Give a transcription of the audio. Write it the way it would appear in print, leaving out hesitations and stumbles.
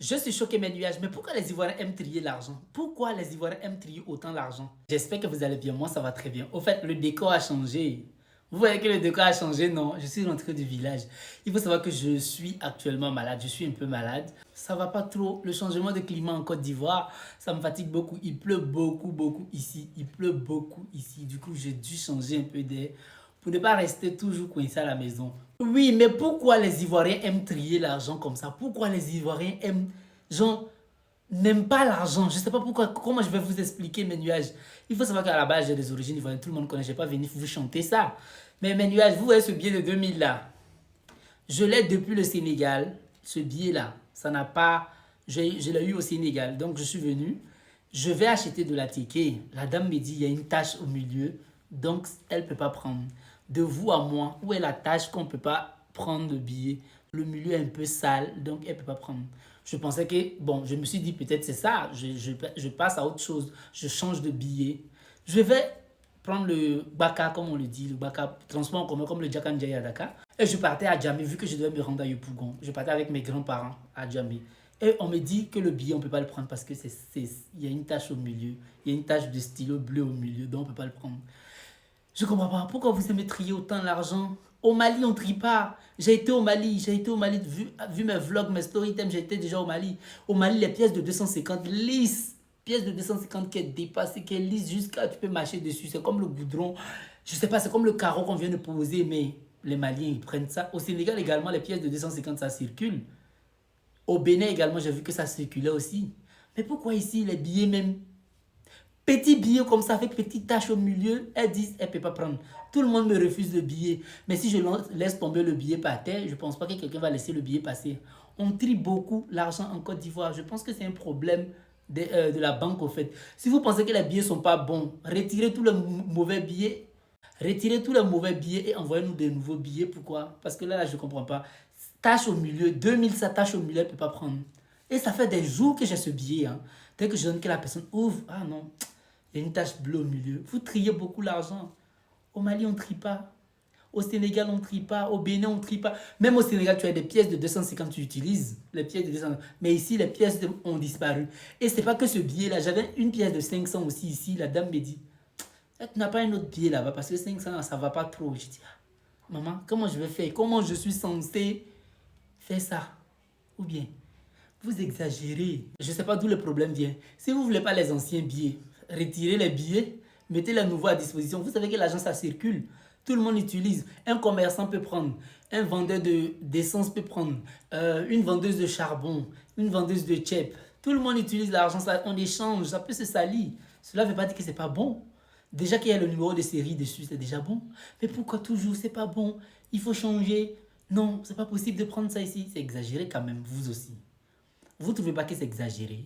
Je suis choqué mes nuages, mais pourquoi les Ivoiriens aiment trier l'argent? Pourquoi les Ivoiriens aiment trier autant l'argent? J'espère que vous allez bien, moi ça va très bien. Au fait, le décor a changé. Vous voyez que le décor a changé? Non, je suis rentré du village. Il faut savoir que je suis actuellement malade, je suis un peu malade. Ça va pas trop, le changement de climat en Côte d'Ivoire, ça me fatigue beaucoup. Il pleut beaucoup ici, il pleut beaucoup ici. Du coup, j'ai dû changer un peu d'air pour ne pas rester toujours coincé à la maison. Oui, mais pourquoi les Ivoiriens aiment trier l'argent comme ça? Pourquoi les Ivoiriens aiment, genre, n'aiment pas l'argent? Je ne sais pas pourquoi, comment je vais vous expliquer mes nuages. Il faut savoir qu'à la base, j'ai des origines ivoiriennes, tout le monde connaît, je ne vais pas venir vous chanter ça. Mais mes nuages, vous voyez ce billet de 2000 là? Je l'ai depuis le Sénégal, ce billet là. Ça n'a pas, je l'ai eu au Sénégal, donc je suis venu. Je vais acheter de la ticket. La dame me dit, il y a une tache au milieu, donc elle ne peut pas prendre. De vous à moi, où est la tâche qu'on ne peut pas prendre le billet? Le milieu est un peu sale, donc elle ne peut pas prendre. Je pensais que, bon, je me suis dit peut-être c'est ça, je passe à autre chose, je change de billet. Je vais prendre le Baka, comme on le dit, le Baka, transport en commun comme le Djakan à Dakar. Et je partais à Djamé, vu que je devais me rendre à Yopougon. Je partais avec mes grands-parents à Djamé. Et on me dit que le billet, on ne peut pas le prendre parce qu'il y a une tache au milieu. Il y a une tache de stylo bleu au milieu, donc on ne peut pas le prendre. Je ne comprends pas. Pourquoi vous aimez trier autant l'argent? Au Mali, on ne trie pas. J'ai été au Mali. Vu mes vlogs, mes storytime, j'ai été déjà au Mali. Au Mali, les pièces de 250 lisses. Pièces de 250 qui est dépassée, qui est lisse jusqu'à tu peux marcher dessus. C'est comme le goudron. Je ne sais pas, c'est comme le carreau qu'on vient de poser, mais les Maliens, ils prennent ça. Au Sénégal également, les pièces de 250, ça circule. Au Bénin également, j'ai vu que ça circulait aussi. Mais pourquoi ici, les billets même petit billet comme ça, avec petite tache au milieu, elles disent qu'elles ne peuvent pas prendre. Tout le monde me refuse le billet. Mais si je laisse tomber le billet par terre, je ne pense pas que quelqu'un va laisser le billet passer. On trie beaucoup l'argent en Côte d'Ivoire. Je pense que c'est un problème de la banque, au fait. Si vous pensez que les billets ne sont pas bons, retirez tous les mauvais billets. Retirez tous les mauvais billets et envoyez-nous des nouveaux billets. Pourquoi? Parce que là, je ne comprends pas. Tache au milieu, 2000, ça tâche au milieu, elle ne peut pas prendre. Et ça fait des jours que j'ai ce billet. Hein. Dès que je donne que la personne ouvre, ah non, il y a une tache bleue au milieu. Vous triez beaucoup l'argent. Au Mali, on ne trie pas. Au Sénégal, on ne trie pas. Au Bénin, on ne trie pas. Même au Sénégal, tu as des pièces de 250, tu utilises. Les pièces de 200. Mais ici, les pièces ont disparu. Et ce n'est pas que ce billet-là. J'avais une pièce de 500 aussi ici. La dame me dit, tu n'as pas un autre billet là-bas parce que 500, ça ne va pas trop. Je dis, ah, maman, comment je vais faire? Comment je suis censé faire ça? Ou bien, vous exagérez. Je ne sais pas d'où le problème vient. Si vous ne voulez pas les anciens billets, retirez les billets, mettez les nouveaux à disposition. Vous savez que l'argent, ça circule. Tout le monde utilise. Un commerçant peut prendre. Un vendeur d'essence peut prendre. Une vendeuse de charbon. Une vendeuse de tchèp. Tout le monde utilise l'argent. On échange. Ça peut se salir. Cela ne veut pas dire que ce n'est pas bon. Déjà qu'il y a le numéro de série dessus, c'est déjà bon. Mais pourquoi toujours c'est pas bon? Il faut changer. Non, c'est pas possible de prendre ça ici. C'est exagéré quand même, vous aussi. Vous ne trouvez pas que c'est exagéré?